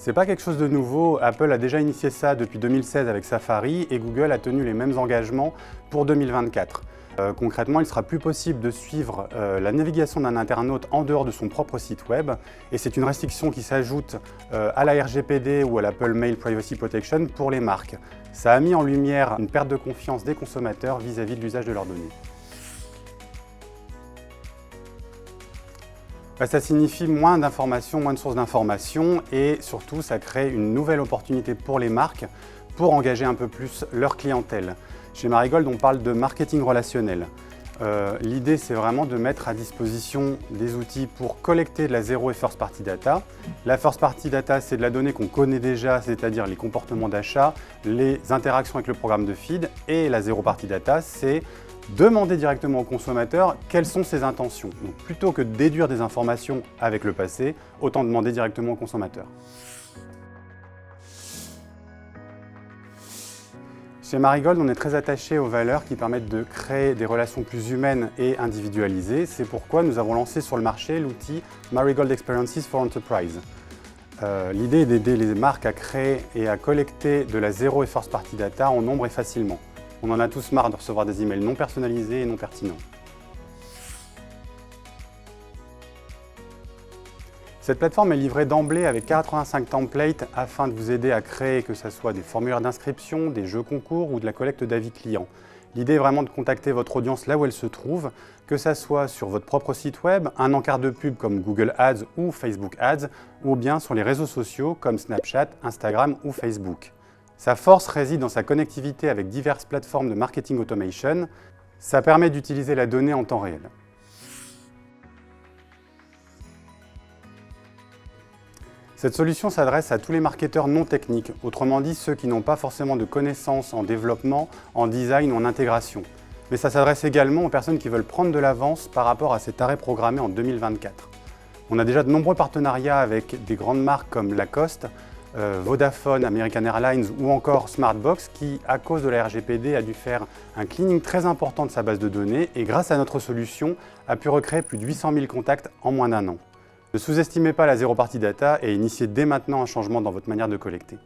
C'est pas quelque chose de nouveau, Apple a déjà initié ça depuis 2016 avec Safari et Google a tenu les mêmes engagements pour 2024. Concrètement, il ne sera plus possible de suivre la navigation d'un internaute en dehors de son propre site web et c'est une restriction qui s'ajoute à la RGPD ou à l'Apple Mail Privacy Protection pour les marques. Ça a mis en lumière une perte de confiance des consommateurs vis-à-vis de l'usage de leurs données. Ça signifie moins d'informations, moins de sources d'informations et surtout ça crée une nouvelle opportunité pour les marques pour engager un peu plus leur clientèle. Chez Marigold, on parle de marketing relationnel. L'idée, c'est vraiment de mettre à disposition des outils pour collecter de la zéro et first party data. La first party data, c'est de la donnée qu'on connaît déjà, c'est-à-dire les comportements d'achat, les interactions avec le programme de feed. Et la zéro party data, c'est demander directement au consommateur quelles sont ses intentions. Donc, plutôt que de déduire des informations avec le passé, autant demander directement au consommateur. Chez Marigold, on est très attaché aux valeurs qui permettent de créer des relations plus humaines et individualisées. C'est pourquoi nous avons lancé sur le marché l'outil Marigold Experiences for Enterprise. L'idée est d'aider les marques à créer et à collecter de la zéro et first party data en nombre et facilement. On en a tous marre de recevoir des emails non personnalisés et non pertinents. Cette plateforme est livrée d'emblée avec 85 templates afin de vous aider à créer que ce soit des formulaires d'inscription, des jeux concours ou de la collecte d'avis clients. L'idée est vraiment de contacter votre audience là où elle se trouve, que ce soit sur votre propre site web, un encart de pub comme Google Ads ou Facebook Ads, ou bien sur les réseaux sociaux comme Snapchat, Instagram ou Facebook. Sa force réside dans sa connectivité avec diverses plateformes de marketing automation. Ça permet d'utiliser la donnée en temps réel. Cette solution s'adresse à tous les marketeurs non techniques, autrement dit ceux qui n'ont pas forcément de connaissances en développement, en design ou en intégration. Mais ça s'adresse également aux personnes qui veulent prendre de l'avance par rapport à cet arrêt programmé en 2024. On a déjà de nombreux partenariats avec des grandes marques comme Lacoste, Vodafone, American Airlines ou encore Smartbox qui, à cause de la RGPD, a dû faire un cleaning très important de sa base de données et grâce à notre solution, a pu recréer plus de 800 000 contacts en moins d'un an. Ne sous-estimez pas la zéro party data et initiez dès maintenant un changement dans votre manière de collecter.